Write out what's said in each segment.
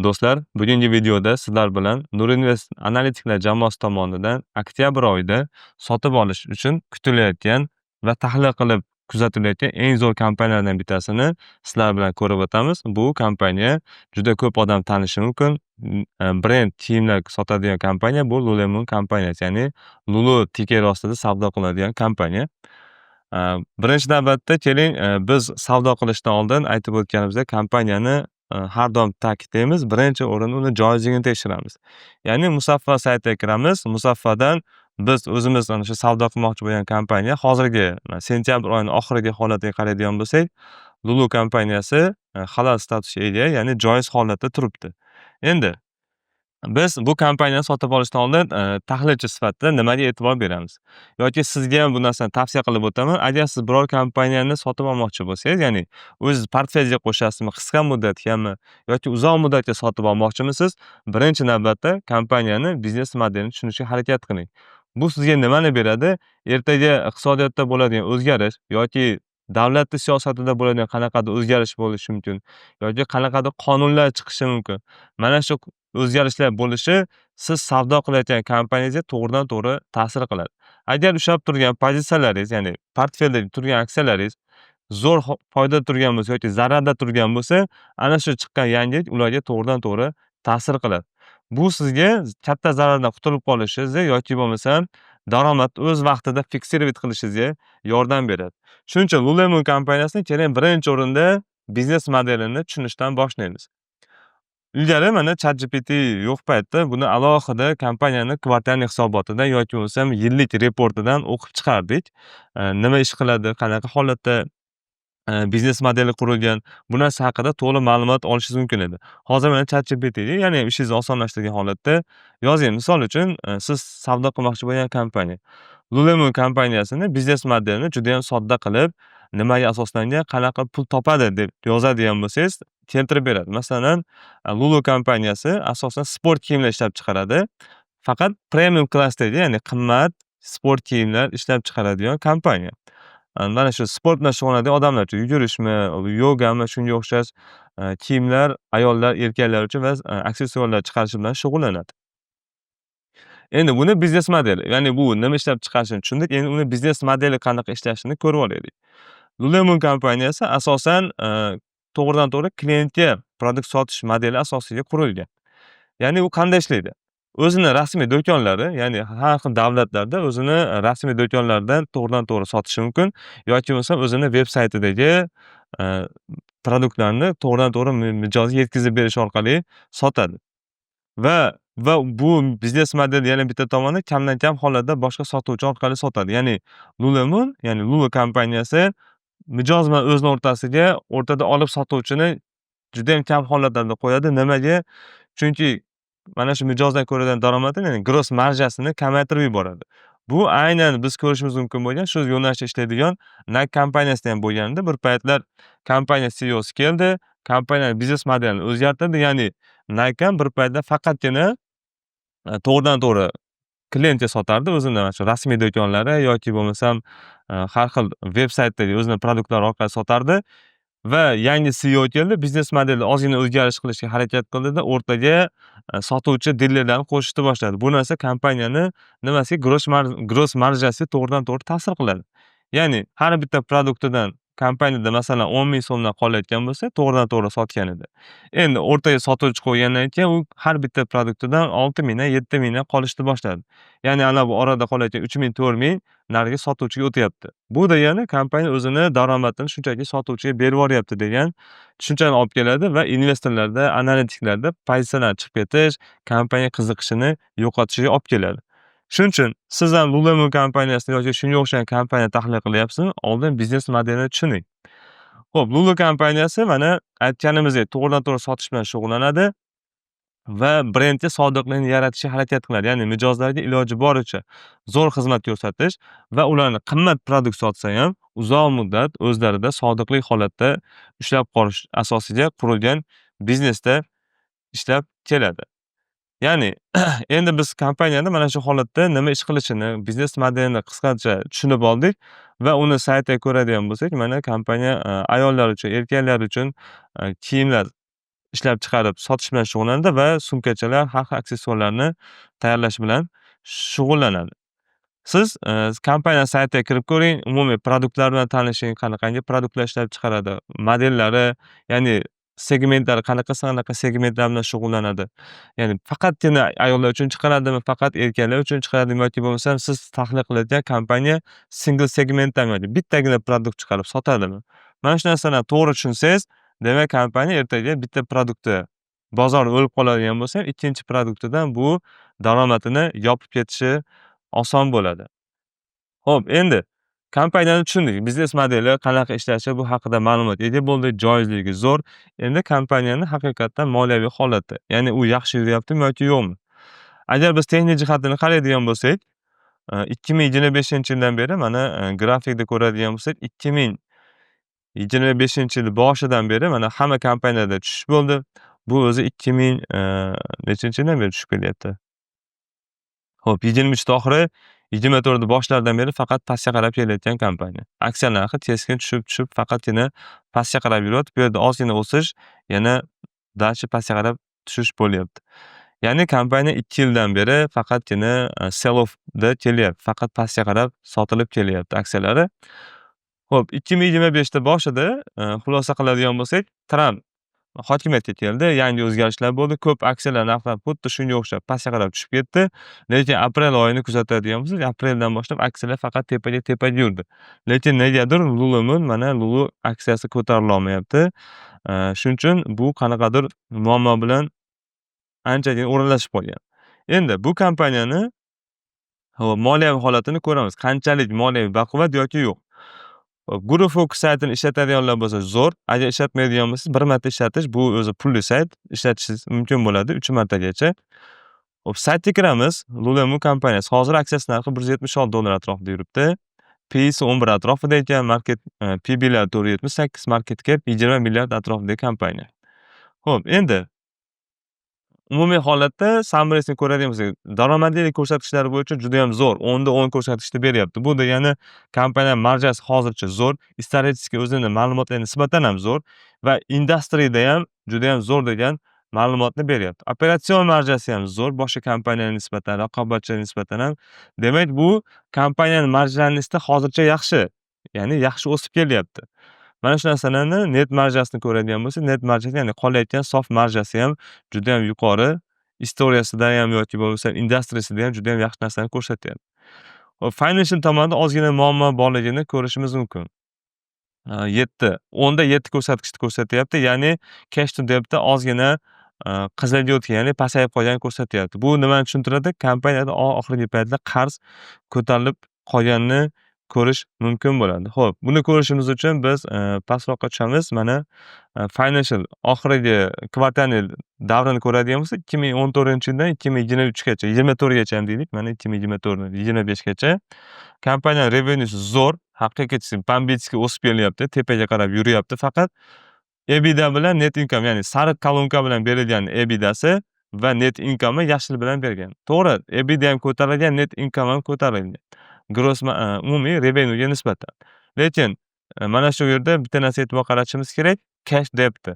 Do'stlar, bugungi videoda sizlar bilan Nurinvest analitiklar jamoasi tomonidan oktyabr oyida sotib olish uchun kutilayotgan va tahlil qilib kuzatilayotgan eng zo'r kompaniyalardan bittasini sizlar bilan ko'rib o'tamiz. Bu kompaniya juda ko'p odam tanishi mumkin. Brend kiyimlar sotadigan kompaniya bu Lululemon kompaniyasi, ya'ni Lulu tikeri ostida savdo qiladigan kompaniya. Birinchi navbatda keling, biz savdo qilishdan oldin aytib o'tganimizdek kompaniyani har doim ta'kidlaymiz. Birinchi o'rin uni joizligini tekshiramiz. Ya'ni Musaffo saytiga kiramiz. Musaffodan biz o'zimiz ana shu savdo qilmoqchi bo'lgan kompaniya hozirgi sentyabr oyining oxirgi holatiga qaraydigan bo'lsak, Lulu kompaniyasi halal statusga ega, ya'ni joiz holatda turibdi. Endi biz bu kompaniyani sotib olishdan oldin tahlilchi sifatida nimaga e'tibor beramiz? Yoki sizga ham bu narsani tavsiya qilib o'taman. Agar siz biror kompaniyani sotib olmoqchi bo'lsangiz, ya'ni o'z portfelga qo'shasizmi, qisqa muddatgami yoki uzoq muddatga sotib olmoqchimisiz? Birinchi navbatda kompaniyani biznes modelini tushunishga harakat qiling. Bu sizga nimani beradi? Ertaga iqtisodiyotda bo'ladigan o'zgarish yoki davlatning siyosatida bo'ladigan qanaqadir o'zgarish bo'lishi mumkin yoki qanaqadir qonunlar chiqishi mumkin. Mana shu o'zgarishlar bo'lishi siz savdo qilayotgan kompaniyangizga to'g'ridan to'g'ri ta'sir qiladi. Agar ushlab turgan pozitsiyalaringiz, ya'ni portfelda turgan aksiyalaringiz zo'r foyda turgan bo'lsa yoki zararda turgan bo'lsa, ana shu chiqqan yangilik ularga to'g'ridan to'g'ri ta'sir qiladi. Bu sizga katta zarardan qutulib qolishingizga yoki bo'lmasam daromadni o'z vaqtida fiksировать qilishingizga yordam beradi. Shuning uchun Lululemon kompaniyasini keling birinchi o'rinda biznes modelini tushunishdan boshlaymiz. Ilgari mana ChatGPT yo'q paytda buni alohida kompaniyani kvartalniy hisobotidan yoki bo'lmasam yillik reportidan o'qib chiqardik. Nima ish qiladi, qanaqa holatda biznes modeli qurilgan, bu narsa haqida to'liq ma'lumot olishingiz mumkin edi. Hozir mana ChatGPTga, ya'ni ishingizni osonlashtirgan holatda yozing. Misol uchun, siz savdo qilmoqchi bo'lgan kompaniya. Lululemon kompaniyasini biznes modelini juda ham sodda qilib, nimaga asoslangan, qanaqa pul topadi deb yozadigan bo'lsangiz, keltirib beradi. Masalan, Lulu kompaniyasi asosan sport kiyimlar ishlab chiqaradi. Faqat premium klassdagi, ya'ni qimmat sport kiyimlar ishlab chiqaradigan kompaniya. Mana shu sport bilan shug'ullanadigan odamlar uchun yugurishmi, yogami, shunga o'xshash kiyimlar ayollar, erkaklar uchun va aksessuarlar chiqarish bilan shug'ullanadi. Endi buni biznes modeli, ya'ni bu nima ishlab chiqarishini tushundik. Endi uni biznes modeli qanaqa ishlashini ko'rib olaylik. Lululemon kompaniyasi asosan to'g'ridan to'g'ri klientga produkt sotish modeli asosiga qurilgan. Ya'ni u qanday ishlaydi? O'zini rasmiy do'konlari, ya'ni har xil davlatlarda o'zini rasmiy do'konlaridan to'g'ridan to'g'ri sotishi mumkin yoki bo'lmasa o'zini veb saytidagi e, produktlarni to'g'ridan to'g'ri mijozga yetkazib berish orqali sotadi. Va bu biznes model yana bitta tomoni kamdan kam holatda boshqa sotuvchi orqali sotadi. Ya'ni Lululemon, ya'ni Lulu kompaniyasi mijoz bilan o'zini o'rtada olib sotuvchini juda ham kam holatlarda qo'yadi. Nimaga? Chunki mana shu mijozdan ko'radigan daromadini, ya'ni gross marjasini kamaytirib yuboradi. Bu aynan biz ko'rishimiz mumkin bo'lgan shu yo'nalishda ishlaydigan Nike kompaniyasida ham bo'lganda bir paytlar kompaniya CEOsi keldi, kompaniyaning biznes modelini o'zgartirdi. Ya'ni Nike ham bir paytda faqatgina to'g'ridan to'g'ri klientga sotardi o'zini mana shu rasmiy do'konlari yoki bo'lmasam har xil veb saytdagi o'zini produktlari orqali sotardi. Va yangi CEO keldi, biznes modelda ozgina o'zgarish qilishga harakat qildida, o'rtaga sotuvchi dilerlarni qo'shishni boshladi. Bu narsa kompaniyani nimasiga gross marjasiga to'g'ridan to'g'ri ta'sir qiladi. Ya'ni har bitta produktidan kompaniyada masalan 10 ming so'mdan qolayotgan bo'lsa, to'g'ridan to'g'ri sotgan edi. Endi o'rtaga sotuvchi qo'ygandan keyin u har bitta produktidan 6 mingdan 7 mingdan qolishni boshladi. Ya'ni ana bu orada qolayotgan 3 ming 4 ming narigi sotuvchiga o'tyapti. Bu degani kompaniya o'zini daromadini shunchaki sotuvchiga berib yuboryapti degan tushunchani olib keladi va investorlarda, analitiklarda pozitsiyalar chiqib ketish, kompaniya qiziqishini yo'qotishiga olib keladi. Shuning uchun siz ham Lululemon kompaniyasini yoki shunga o'xshagan kompaniya tahlil qilyapsizmi? Oldin biznes modelini tushuning. Xo'p, Lulu kompaniyasi mana aytganimizdek to'g'ridan to'g'ri sotish bilan shug'ullanadi va brendga sodiqlikni yaratishga harakat qiladi. Ya'ni mijozlarga iloji boricha zo'r xizmat ko'rsatish va ularni qimmat produkt sotsa ham uzoq muddat o'zlarida sodiqlik holatda ushlab qolish asosiga qurilgan biznesda ishlab keladi. Ya'ni endi biz kompaniyani mana shu holatda nima ish qilishini, biznes modelini qisqacha tushunib oldik va uni saytiga ko'radigan bo'lsak, mana kompaniya ayollar uchun, erkaklar uchun kiyimlar ishlab chiqarib sotish bilan shug'ullanadi va sumkachalar, har xil aksessuarlarni tayyorlash bilan shug'ullanadi. Siz, kompaniya saytiga kirib ko'ring, umumiy produktlar bilan tanishing, qanaqangi produktlar ishlab chiqaradi, modellari, ya'ni segmentlari qanaqa segmentlar bilan shug'ullanadi. Ya'ni faqatgina ayollar uchun chiqaradimi, faqat erkaklar uchun chiqaradimi yoki bo'lmasam siz tahlil qilayotgan kompaniya single segmentdan yoki bittagina produkt chiqarib sotadimi? Mana shu narsalarni to'g'ri tushunsangiz, demak kompaniya ertaga bitta produktda bozor o'lib qoladigan bo'lsa, ikkinchi produktidan bu daromadini yopib ketishi oson bo'ladi. Xo'p, endi kompaniyani tushundik. Biznes modeli qanaqa ishlashi bu haqida ma'lumot ega bo'ldik, joizligi zo'r. Endi kompaniyani haqiqatdan moliyaviy holati, ya'ni u yaxshi yuryaptimi yoki yo'qmi? Agar biz texnik jihatini qaraydigan bo'lsak, 2025-yildan beri mana grafikda ko'radigan bo'lsak, 2025-yil boshidan beri mana hamma kompaniyada tushish bo'ldi. Bu o'zi 2000 nechinchi yildan beri tushib kelyapti? Xo'p, 23 oxiri 24 boshlaridan beri faqat pastga qarab kelayotgan kompaniya. Aksiya narxi keskin tushib faqatgina pastga qarab yuryapti. Bu yerda ozgina o'sish, yana dальше pastga qarab tushish bo'lyapti. Ya'ni kompaniya 2 yildan beri faqatgina sell offda kelyapti. Faqat pastga qarab sotilib kelyapti aksiyalari. Xo'p, 2025 boshida xulosa qiladigan bo'lsak, Tramp hokimiyatga keldi, yangi o'zgarishlar bo'ldi. Ko'p aksiyalar narxlari xuddi shunga o'xshab pastga qarab tushib ketdi. Lekin aprel oyini kuzatadigan bo'lsak, apreldan boshlab aksiyalar faqat tepaga yurdi. Lekin negadir Lululemon mana Lulu aksiyasi ko'tarila olmayapti. Shuning uchun bu qanaqadir muammo bilan anchagina o'ralashib qolgan. Endi bu kompaniyani moliyaviy holatini ko'ramiz. Qanchalik moliyaviy baquvvat yoki yo'q. Guru Focus saytini ishlatadiganlar bo'lsa zo'r. Agar ishlatmaydigan bo'lsangiz, bir marta ishlatish bu o'zi pulli sayt, ishlatishingiz mumkin bo'ladi 3 martagacha. Hop, saytga kiramiz. Lululemon kompaniyasi hozir aksiyasi narxi $176 atrofida yuribdi. P/si 11 atrofida ekan, PB'lar 478, market cap 20 milliard atrofidagi kompaniya. Xo'p, endi umumiy holatda summarisini ko'radigan bo'lsak, daromadlilik ko'rsatkichlari bo'yicha juda ham zo'r, 10 da 10 ko'rsatkichni beryapti. Bu degani kompaniya marjasi hozircha zo'r, istatistika o'zini ma'lumotlarga nisbatan ham zo'r va industriyada ham juda ham zo'r degan ma'lumotni beryapti. Operatsion marjasi ham zo'r, boshqa kompaniyalarga nisbatan, raqobatchilarga nisbatan ham. Demak, bu kompaniyaning marjlanishida hozircha yaxshi, ya'ni yaxshi o'sib kelyapti. Mana shu narsalarni net marjasini ko'radigan bo'lsak, net marjasi, ya'ni qolayotgan sof marjasi ham juda ham yuqori. Istoriyasida ham yoki bo'lmasa industriyasida ham juda ham yaxshi narsani ko'rsatyapti. Hop, financial tomonda ozgina muammo borligini ko'rishimiz mumkin. 7, 10 da 7 ko'rsatkichni ko'rsatyapti, ya'ni cash to debtda ozgina qizilga o'tgan, ya'ni pasayib qolganini ko'rsatyapti. Bu nimani tushuntiradi? Kompaniyada oxirgi paytda qarz ko'tarilib qolganini ko'rish mumkin bo'ladi. Xo'p, buni ko'rishimiz uchun biz pastroqqa tushamiz. Mana financial oxirgi kvartalniy davrini ko'radigan bo'lsak, 2014-yildan 2023gacha, 24gacha ham deylik, mana 2024dan 25gacha kompaniya revenuesi zo'r, haqiqiy bombitskiy o'sib kelyapti, tepaga qarab yuryapti. Faqat EBITDA bilan net income, ya'ni sariq kolonka bilan berilgan EBITDAsi va net income'i yashil bilan bergan. To'g'ri, EBITDA ham ko'tarilgan, net income ham ko'tarilgan. Umumiy revenuega nisbatan. Lekin mana shu yerda bitta narsa e'tibor qaratishimiz kerak, cash debt'i.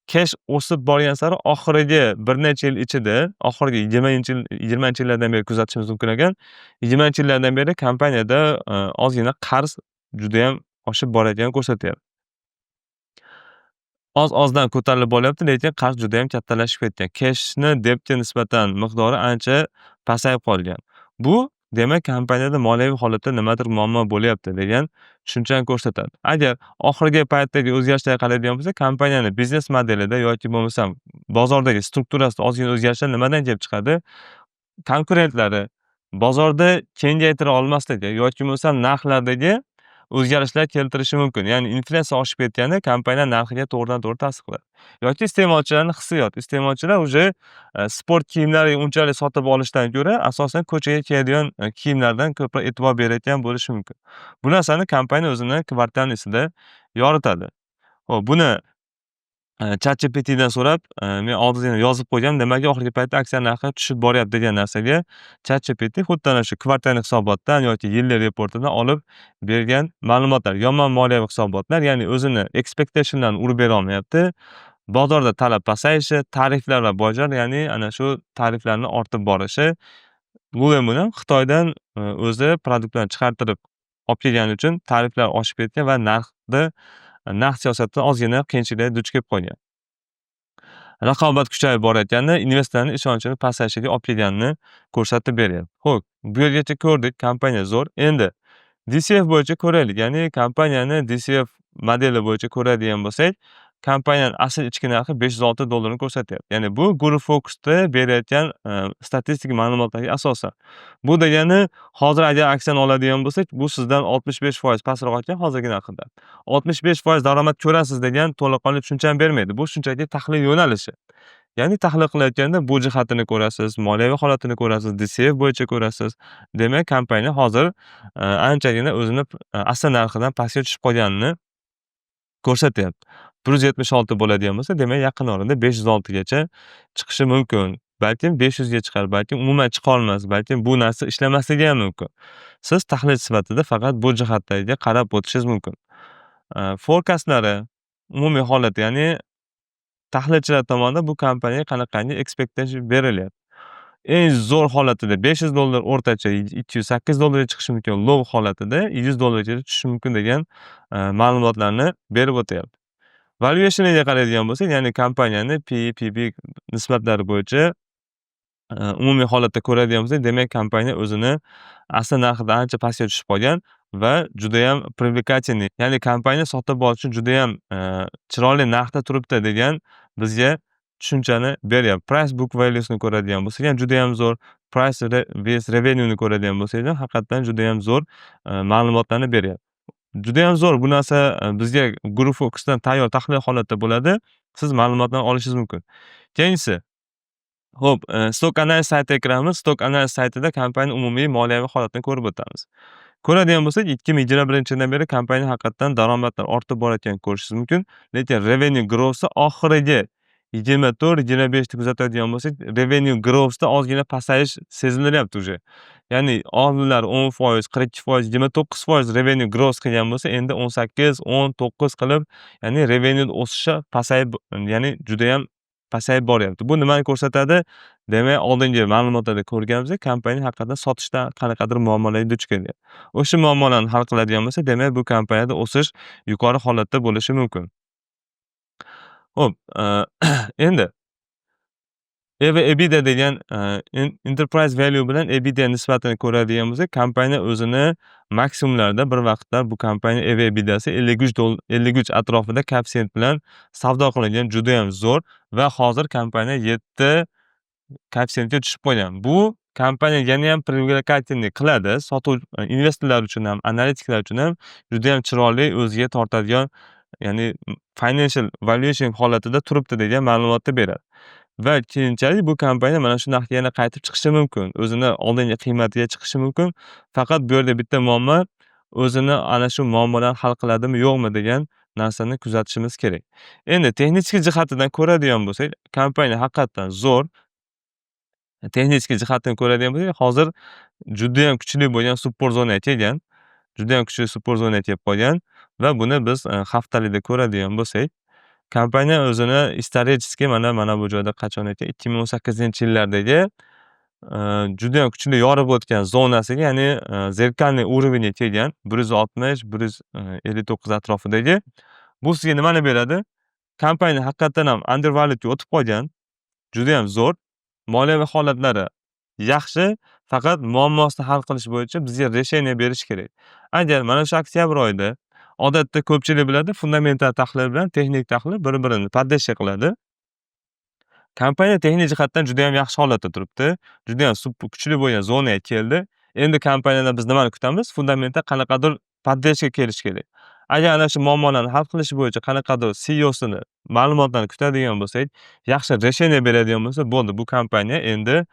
Cash o'sib borgan sari oxirgi bir necha yil ichida, oxirgi 20-yillardan beri kuzatishimiz mumkin ekan. 20-yillardan beri kompaniyada ozgina qarz juda ham oshib borayotganini ko'rsatyapti. Oz-ozdan ko'tarilib boryapti, lekin qarz juda ham kattalashib ketgan. Cashni debtga nisbatan miqdori ancha pasayib qolgan. Bu demak, kompaniyada moliyaviy holatda nimadir muammo bo'lyapti degan tushunchani ko'rsatadi. Agar oxirgi paytdagi o'zgarishlarga qaraydigan bo'lsak, kompaniyani biznes modelida yoki bo'lmasam bozordagi strukturasida ozgina o'zgarishlar nimadan kelib chiqadi? Konkurentlari bozorda kengaytira olmasligi yoki bo'lmasam narxlardagi o'zgarishlar keltirishi mumkin. Ya'ni inflyatsiya oshib ketganda kompaniya narxiga to'g'ridan-to'g'ri ta'sir qiladi. Yoki iste'molchilarning hissiyoti. Iste'molchilar uje sport kiyimlari unchalik sotib olishdan ko'ra, asosan ko'chaga kiyadigan kiyimlardan ko'proq e'tibor berayotgan bo'lishi mumkin. Bu narsani kompaniya o'zini kvartalniysida yoritadi. Xo'p, buni ChatGPTdan so'rab, men oldindan yozib qo'ygan. Demak, oxirgi paytda aksiya narxi tushib boryapti degan narsaga ChatGPT xuddi ana shu kvartalniy hisobotdan yoki yillik reportidan olib bergan ma'lumotlar. Yomon moliyaviy hisobotlar, ya'ni o'zini expectationlarni urib bera olmayapti. bozorda talab pasayishi, tariflar va bojlar, ya'ni ana shu tariflarni ortib borishi, bu ham buni Xitoydan o'zi produktlarni chiqartirib olib kelgani uchun tariflar oshib ketgan va narx siyosatida ozgina qiyinchiliklarga duch kelib qolgan. Raqobat kuchayib borayotgani investorlarning ishonchini pasayishiga olib kelganini ko'rsatib beryapti. Xo'p, bu yergacha ko'rdik, kompaniya zo'r. Endi DCF bo'yicha ko'raylik. Ya'ni kompaniyani DCF modeli bo'yicha ko'radigan bo'lsak, kompaniyaning asl ichki narxi $506 ni ko'rsatyapti. Ya'ni bu Guru Fokus'da berayotgan statistik ma'lumotlarga asosan. Bu degani, hozir agar aksiyani oladigan bo'lsak, bu sizdan 65% pastroq ekan hozirgi narxidan. 65% daromad ko'rasiz degan to'laqonli tushunchani bermaydi. Bu shunchaki tahlil yo'nalishi. Ya'ni tahlil qilayotganda bu jihatini ko'rasiz, moliyaviy holatini ko'rasiz, DCF bo'yicha ko'rasiz. Demak, kompaniya hozir anchagina o'zini asl narxidan pastga tushib qolganini ko'rsatyapti. 176 bo'ladigan bo'lsa, demak yaqin orada 506 gacha chiqishi mumkin. Balkim 500 ga chiqar, balkim umuman chiqa olmas, balkim bu narsa ishlamasligi ham mumkin. Siz tahlil sifatida faqat bu jihatlarga qarab o'tishingiz mumkin. Forecastlari, umumiy holat, ya'ni tahlilchilar tomonidan bu kompaniyaga qanaqangi expectation berilyapti. Eng zo'r holatida $500, o'rtacha $208 ga chiqishi mumkin, low holatida $100 gacha tushishi mumkin degan ma'lumotlarni berib o'tyapti. Valuation'iga qaraydigan bo'lsak, ya'ni kompaniyani P/B nisbatlari bo'yicha umumiy holatda ko'radigan bo'lsak, demak kompaniya o'zini asl narxidan ancha pastga tushib qolgan va juda ham привлекательный, ya'ni kompaniya sotib olish uchun juda ham chiroyli narxda turibdi degan bizga tushunchani beryapti. Price book value'sini ko'radigan bo'lsak ham juda ham zo'r, price vs revenue'ni ko'radigan bo'lsak ham haqiqatan juda ham zo'r ma'lumotlarni beryapti. Juda ham zo'r bu narsa bizga Guru Fokus'dan tayyor tahlil holatda bo'ladi. Siz ma'lumotlarni olishingiz mumkin. Keyinchisi, xo'p, Stock Analysis saytiga kiramiz. Stock Analysis saytida kompaniya umumiy moliyaviy holatini ko'rib o'tamiz. Ko'radigan bo'lsak, 2021-yildan beri kompaniya haqiqatan daromadlar ortib borayotganini ko'rishingiz mumkin. Lekin revenue growth'da oxirgi 24-25 ni kuzatadigan bo'lsak, revenue growth'da ozgina pasayish sezilyapti uje. Ya'ni oldinlari 10%, 42%, 29% revenue growth qilgan bo'lsa, endi 18, 19 qilib, ya'ni revenue o'sishi pasayib, ya'ni juda ham pasayib boryapti. Bu nimani ko'rsatadi? Demak, oldingi ma'lumotlarda ko'rganimizdek, kompaniya haqiqatan sotishda qanaqadir muammolarga duch kelyapti. O'sha muammolarni hal qiladigan bo'lsa, demak, bu kompaniyada o'sish yuqori holatda bo'lishi mumkin. Xo'p, endi EV/EBITDA degan enterprise value bilan EBITDA nisbatini ko'radigan bo'lsak, kompaniya o'zini maksimumlarida bir vaqtlar bu kompaniya EV/EBITDAsi 53 atrofida koeffitsient bilan savdo qilingan, juda ham zo'r va hozir kompaniya 7 koeffitsiyentga tushib qolgan. Bu kompaniya yana ham привлекательный qiladi. Investorlar uchun ham, analitiklar uchun ham juda ham chiroyli, o'ziga tortadigan, ya'ni financial valuation holatida turibdi degan ma'lumotni beradi. Va keyinchalik bu kompaniya mana shu narxga yana qaytib chiqishi mumkin. O'zini oldingi qiymatiga chiqishi mumkin. Faqat bu yerda bitta muammo, o'zini ana shu muammolarni hal qiladimi, yo'qmi degan narsani kuzatishimiz kerak. Endi texnik jihatidan ko'radigan bo'lsak, kompaniya haqiqatan zo'r. Texnik jihatdan ko'radigan bo'lsak, hozir juda ham kuchli bo'lgan support zonaga kelgan. Juda ham kuchli support zonaga kelib qolgan va buni biz haftalikda ko'radigan bo'lsak, kompaniya o'zini исторически mana bu joyda qachon ekan, 2018-yillardagi juda ham kuchli yorib o'tgan zonasiga, ya'ni zerkalniy уровеньga kelgan, 160, 159 atrofidagi. Bu sizga nimani beradi? Kompaniya haqiqatan ham undervalue'ga o'tib qolgan, juda ham zo'r. Moliyaviy holatlari yaxshi, faqat muammosini hal qilish bo'yicha bizga решение berish kerak. Agar mana shu oktyabr oyida odatda ko'pchilik biladi, fundamental tahlil bilan texnik tahlil bir-birini поддержка qiladi. Kompaniya texnik jihatdan juda ham yaxshi holatda turibdi. Juda ham kuchli bo'lgan zonaga keldi. Endi kompaniyadan biz nimani kutamiz? Fundamental qanaqadir поддержка kelishi kerak. Agar ana shu muammolarni hal qilish bo'yicha qanaqadir CEOsini ma'lumotlarni kutadigan bo'lsak, yaxshi решение beradigan bo'lsa, bo'ldi. Bu kompaniya endi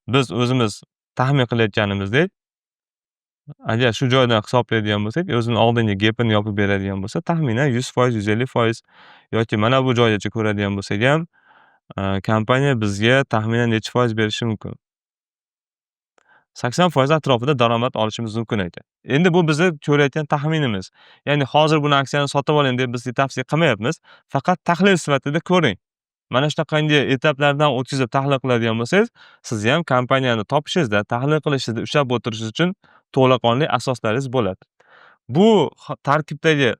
biz o'zimiz taxmin qilayotganimizdek, agar shu joydan hisoblaydigan bo'lsak, o'zini oldingi gapini yopib beradigan bo'lsa, taxminan 100%, 150% yoki mana bu joygacha ko'radigan bo'lsak ham, kompaniya bizga taxminan necha foiz berishi mumkin? 80% atrofida daromad olishimiz mumkin ekan. Endi bu bizni ko'rayotgan taxminimiz. Ya'ni hozir buni aksiyani sotib oling deb biz tavsiya qilmayapmiz. Faqat tahlil sifatida ko'ring. Mana shunaqangi etaplardan o'tkazib tahlil qiladigan bo'lsangiz, sizni ham kompaniyani topishingizda, tahlil qilishingizda ushlab o'tirishingiz uchun to'laqonli asoslaringiz bo'ladi. Bu tarkibdagi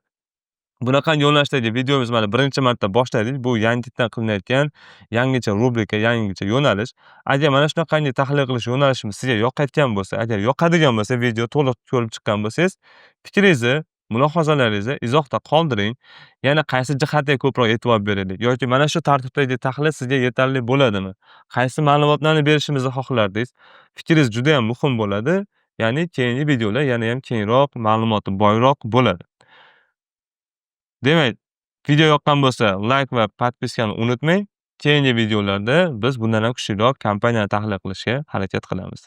bunaqangi yo'nalishdagi videomiz mana birinchi marta boshladik. Bu yangitdan qilinayotgan yangicha rubrika, yangicha yo'nalish. Agar mana shunaqangi tahlil qilish yo'nalishimiz sizga yoqayotgan bo'lsa, agar yoqadigan bo'lsa, video to'liq ko'rib chiqqan bo'lsangiz, fikringizni, mulohazalaringizni izohda qoldiring. Yana qaysi jihatga ko'proq e'tibor beraylik yoki mana shu tartibdagi tahlil sizga yetarli bo'ladimi? Qaysi ma'lumotlarni berishimizni xohlardingiz? Fikringiz juda ham muhim bo'ladi. Ya'ni keyingi videolar yana ham kengroq, ma'lumoti boyroq bo'ladi. Demak, video yoqqan bo'lsa, layk va podpiskani unutmang. Keyingi videolarda biz bundan ham kuchliroq kompaniyani tahlil qilishga harakat qilamiz.